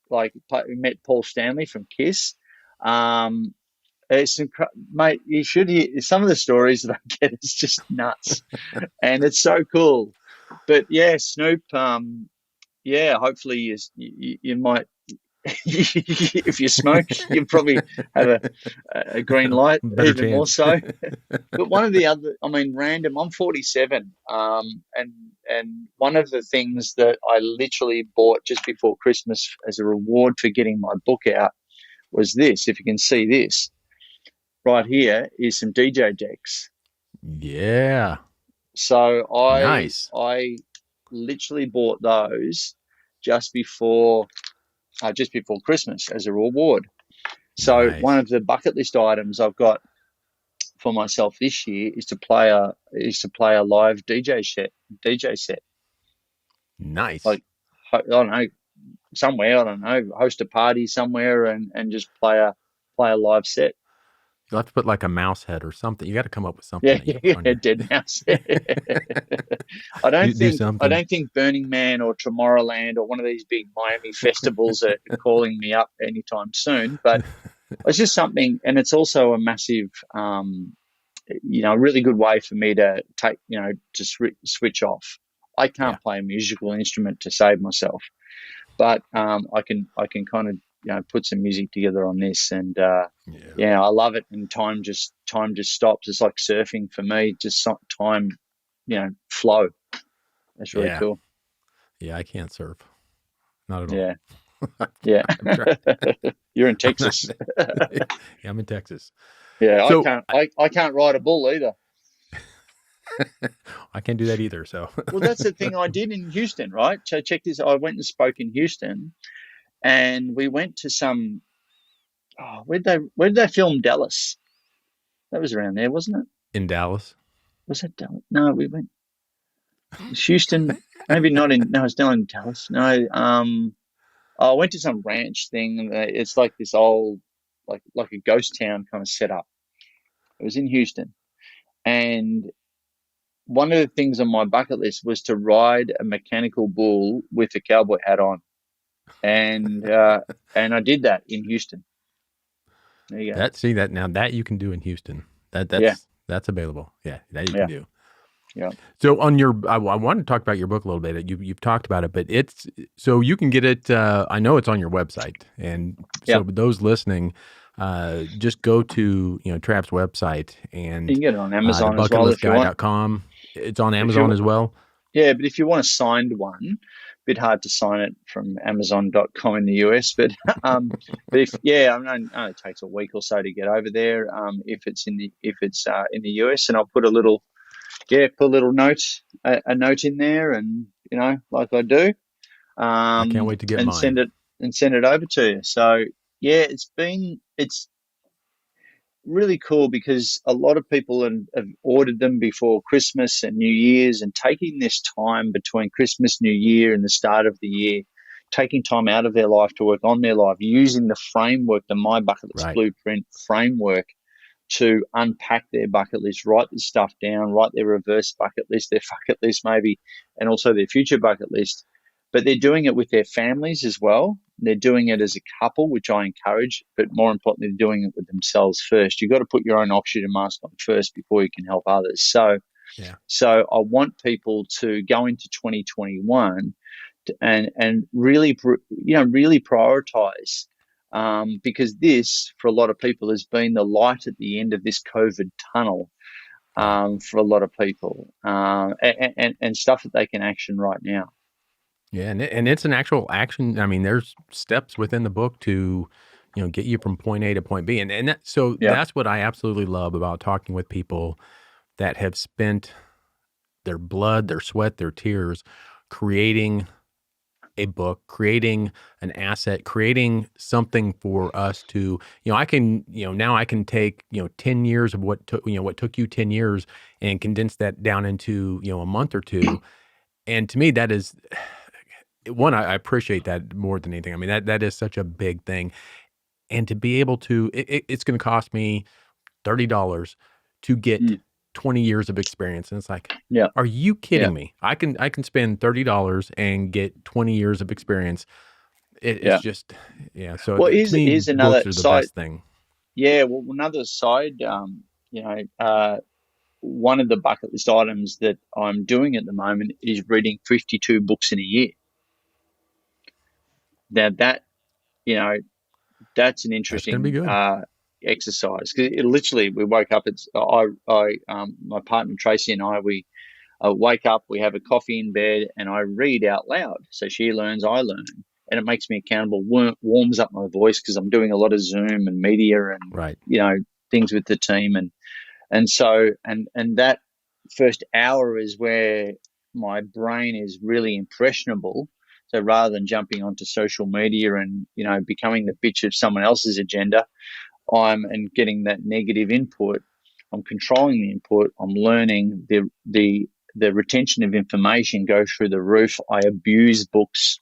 like we met Paul Stanley from Kiss. It's mate, you should hear some of the stories that I get. It's just nuts, and it's so cool. But yeah, Snoop. Yeah, hopefully you might. If you smoke, you probably have a green light, Better even more chance. so. But one of the other, I mean, random. I'm 47, and one of the things that I literally bought just before Christmas as a reward for getting my book out was this. If you can see this right here, is some DJ decks. Yeah. So Nice. I literally bought those just before Christmas as a reward. So one Nice. of the bucket list items I've got for myself this year is to play a live DJ set. Nice. Like, I don't know, somewhere, I don't know, host a party somewhere and just play a live set. You'll have to put like a mouse head or something. You got to come up with something Yeah, that you put on yeah, your dead mouse. do I something. don't think Burning Man or Tomorrowland or one of these big Miami festivals are calling me up anytime soon. But it's just something, and it's also a massive, a really good way for me to take, to switch off. I Yeah. can't play a musical instrument to save myself, but I can kind of put some music together on this, and Yeah. yeah, I love it. And time just stops. It's like surfing for me. Just time, flow. That's really Yeah. cool. Yeah. I can't surf. not at all. Yeah. Yeah. I've tried. You're in I'm not, Texas. yeah, I'm in Texas. Yeah, I So can't. I can't ride a bull either. I can't do that either. So Well, that's the thing I did in Houston, right? So check this. I went and spoke in Houston, and we went to some. Oh, where did they film Dallas? That was around there, wasn't it? in Dallas. Was that Dallas? No, we went Houston. Maybe not in. No, it's not in Dallas. No. I went to some ranch thing. It's like this old, like a ghost town kind of setup. It was in Houston, and one of the things on my bucket list was to ride a mechanical bull with a cowboy hat on, and I did that in Houston. There you go. That now that you can do in Houston. Yeah, That's available. Yeah, that you can yeah, do. yeah, So on your, I wanted to talk about your book a little bit. You've talked about it, but it's so you can get it. I know it's on your website, and yeah. so those listening, just go to Trav's website You and can get it on Amazon as well if you want. thebucketlistguy.com. It's on If Amazon you, as well. yeah, but if you want a signed one, bit hard to sign it from Amazon.com in the US, but if yeah, I mean, it only takes a week or so to get over there. If it's in the US, and I'll put a little put a little note a note in there, and like I do, I can't wait to get and mine. send it over to you. So yeah, it's really cool because a lot of people have ordered them before Christmas and New Year's, and taking this time between Christmas, New Year, and the start of the year, taking time out of their life to work on their life, using the framework, the My Bucket List Right. Blueprint framework, to unpack their bucket list, write the stuff down, write their reverse bucket list, their bucket list maybe, and also their future bucket list. But they're doing it with their families as well. They're doing it as a couple, which I encourage, but more importantly, they're doing it with themselves first. You've got to put your own oxygen mask on first before you can help others. So, Yeah. so I want people to go into 2021 and really, really prioritize, because this, for a lot of people, has been the light at the end of this COVID tunnel, Right. for a lot of people, and stuff that they can action right now. Yeah, and it's an actual action. I mean, there's steps within the book to, get you from point A to point B, and so Yeah. that's what I absolutely love about talking with people that have spent their blood, their sweat, their tears, creating a book, creating an asset, creating something for us to, I can, now I can take, 10 years of what took you 10 years and condense that down into, a month or two. And to me, that is one, I appreciate that more than anything. I mean, that is such a big thing. And to be able to, it's going to cost me $30 to get Mm. 20 years of experience. And it's like, Yeah. are you Yeah. kidding me? I can spend $30 and get 20 years of experience. It's Yeah. just, yeah. So Well, to me, here's another books are the side. best thing. Yeah. Well, another side. One of the bucket list items that I'm doing at the moment is reading 52 books in a year. Now you know, that's an That's going to be interesting good. exercise, because literally we woke up. My partner Tracy and I, we wake up, we have a coffee in bed, and I read out loud. So she learns, I learn, and it makes me accountable. Warms up my voice because I'm doing a lot of Zoom and media and Right. things with the team, and that first hour is where my brain is really impressionable. So rather than jumping onto social media and becoming the bitch of someone else's agenda, and getting that negative input, I'm controlling the input. I'm learning. The retention of information goes through the roof. I abuse books,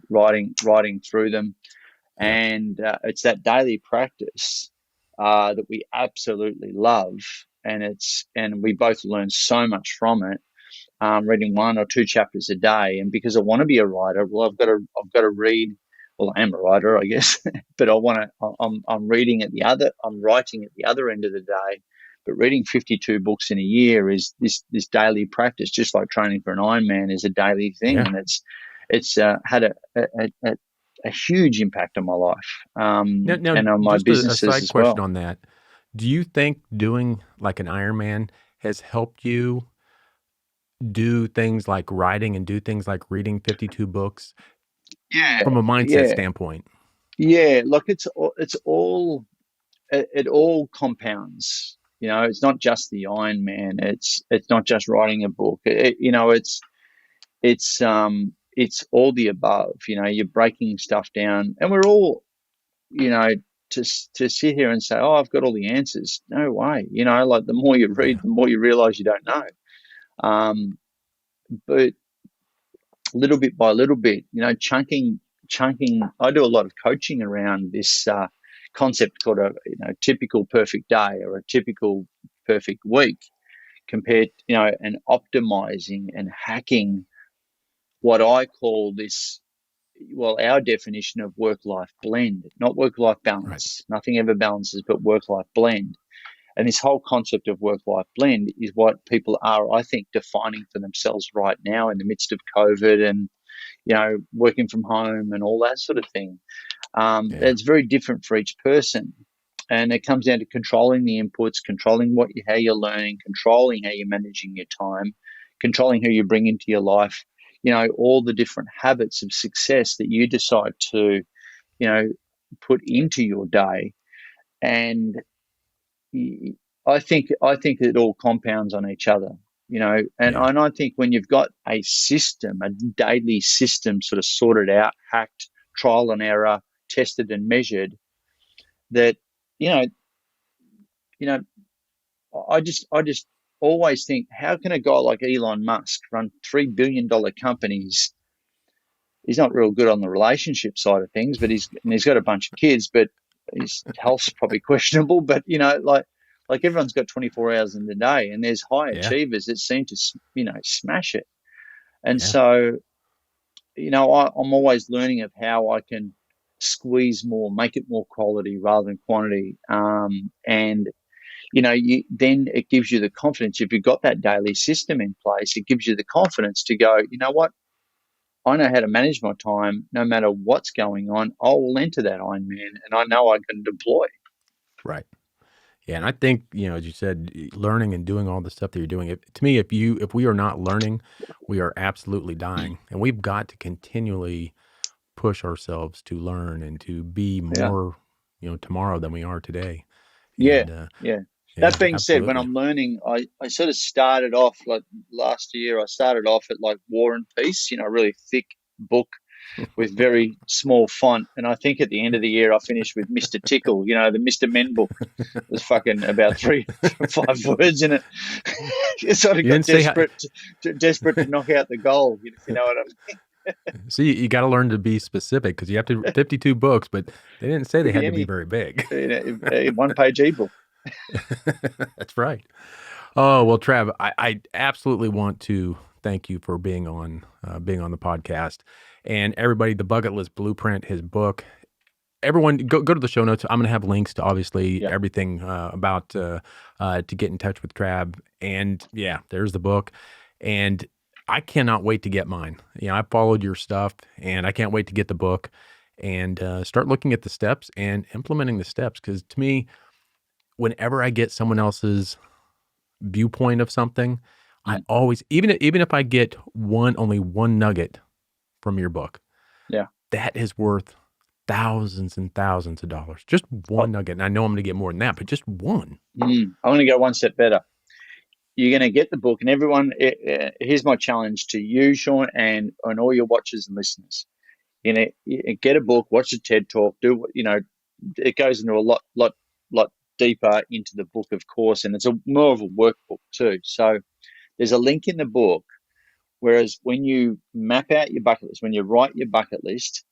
writing through them, Yep. and it's that daily practice that we absolutely love, and we both learn so much from it. Reading one or two chapters a day, and because I want to be a writer, well, I've got to read. Well, I am a writer, I guess, but I'm reading at the other. I'm writing at the other end of the day. But reading 52 books in a year is this daily practice, just like training for an Ironman is a daily thing, Yeah. and it's had a huge impact on my life, Now, and on my just a businesses side as question well. on that. Do you think doing like an Ironman has helped you do things like writing and do things like reading 52 books? Yeah, from a mindset yeah, standpoint. yeah. Look, it's all it all compounds. It's not just the Iron Man. It's not just writing a book. It's all the above. You're breaking stuff down, and we're all you know to sit here and say, "Oh, I've got all the answers." No way. Like the more you Yeah. read, the more you realize you don't know. But little bit by little bit, chunking. I do a lot of coaching around this concept called a typical perfect day or a typical perfect week compared, and optimizing and hacking what I call this. Well, our definition of work-life blend, not work-life Right. balance. Nothing ever balances, but work-life blend. And this whole concept of work-life blend is what people are, I think, defining for themselves right now in the midst of COVID and working from home and all that sort of thing. Yeah. It's very different for each person. And it comes down to controlling the inputs, controlling how you're learning, controlling how you're managing your time, controlling who you bring into your life, all the different habits of success that you decide to, you know, put into your day. And I think it all compounds on each other, Yeah. and I think when you've got a system, a daily system sort of sorted out, hacked, trial and error, tested and measured, that you know, you know, I just always think, how can a guy like Elon Musk run $3 billion companies? He's not real good on the relationship side of things, but he's got a bunch of kids, but his health's probably questionable. But like everyone's got 24 hours in the day, and there's high Yeah. achievers that seem to smash it. And Yeah. so I'm always learning of how I can squeeze more, make it more quality rather than quantity. And then it gives you the confidence. If you've got that daily system in place, it gives you the confidence to go, you know what? I know how to manage my time no matter what's going on. I will enter that Ironman and I know I can deploy. Right. Yeah, and I think, as you said, learning and doing all the stuff that you're doing, to me, if we are not learning, we are absolutely dying. And we've got to continually push ourselves to learn and to be Yeah. more, tomorrow than we are today. Yeah. And Yeah. yeah, That being said, when absolutely. I'm learning, I sort of started off like last year, I started off at like War and Peace, a really thick book with very small font. And I think at the end of the year, I finished with Mr. Tickle, the Mr. Men book. There's fucking about 5 words in it. You sort of You got didn't say how, desperate to knock out the goal. If you know what I mean. see, you got to learn to be specific because you have to 52 books, but they didn't say they Could be had to be any very big. one-page ebook. That's right. Oh, well, Trav, I absolutely want to thank you for being on the podcast, and everybody, the Bucket List Blueprint, his book. Everyone, go to the show notes. I'm going to have links to obviously Yeah, everything about to get in touch with Trav, and yeah, there's the book, and I cannot wait to get mine. I followed your stuff, and I can't wait to get the book and start looking at the steps and implementing the steps. Because to me, whenever I get someone else's viewpoint of something, I mm, always, even if I get only one nugget from your book, yeah. that is worth thousands and thousands of dollars. Just Oh, one nugget. And I know I'm going to get more than that, but just one. I'm going to go one step better. You're going to get the book, and everyone. Here's my challenge to you, Sean, and all your watchers and listeners. Get a book, watch a TED talk, do what It goes into a lot deeper into the book, of course, and it's more of a workbook too. So there's a link in the book. Whereas when you map out your bucket list, when you write your bucket list,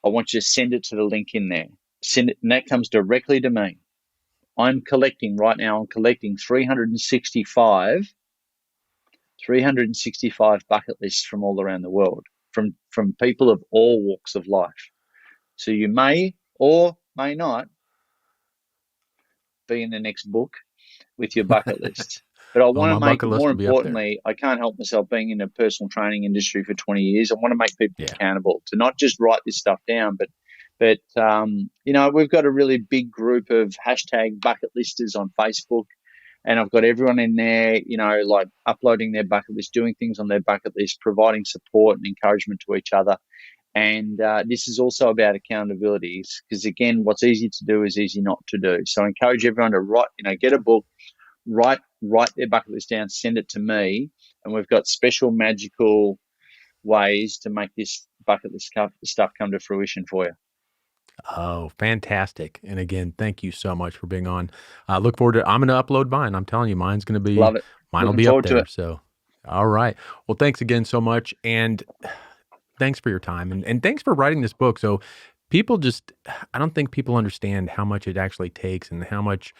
I want you to send it to the link in there. Send it, and that comes directly to me. I'm collecting right now. I'm collecting 365 bucket lists from all around the world, from people of all walks of life. So you may or may not be in the next book with your bucket list. But I Oh, want to my make, bucket list more will be up there. importantly, I can't help myself being in the personal training industry for 20 years. I want to make people Yeah. accountable to not just write this stuff down, but we've got a really big group of hashtag bucket listers on Facebook. And I've got everyone in there, like uploading their bucket list, doing things on their bucket list, providing support and encouragement to each other. And this is also about accountability, because again, what's easy to do is easy not to do. So I encourage everyone to write, get a book, write their bucket list down, send it to me, and we've got special magical ways to make this bucket list stuff come to fruition for you. Oh, fantastic. And again, thank you so much for being on. I look forward to, I'm going to upload mine. I'm telling you, Love it. mine will Looking be up forward to there. it. So, all right. Well, thanks again so much. And thanks for your time and thanks for writing this book. So people just, I don't think people understand how much it actually takes and how much,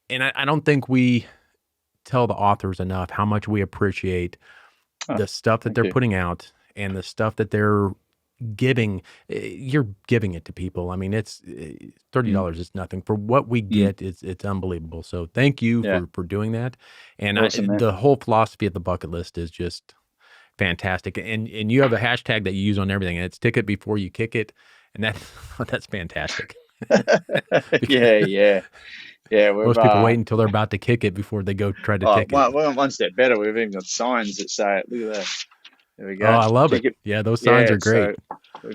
and I don't think we tell the authors enough how much we appreciate Oh, the stuff that thank they're you. putting out and the stuff that they're giving. You're giving it to people. I mean, it's Mm, $30 is nothing for what we mm, get. It's unbelievable. So thank you yeah, for doing that. And awesome, man. the whole philosophy of the bucket list is just fantastic. And you have a hashtag that you use on everything. And it's tick it before you kick it. And that that's fantastic. Because Yeah, yeah, yeah. We've most people wait until they're about to kick it before they go try to tick it. one step better. We've even got signs that say it. Look at that. There we Oh, go. I love it. Ticket. Yeah, those signs Yeah. are great.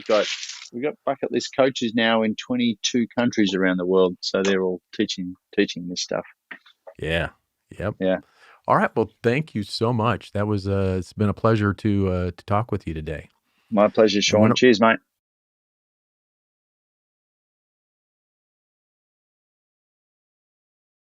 So we've got bucket list coaches now in 22 countries around the world. So they're all teaching this stuff. Yeah. Yep. Yeah. All right. Well, thank you so much. That was it's been a pleasure to talk with you today. My pleasure, And when Sean. Cheers, mate.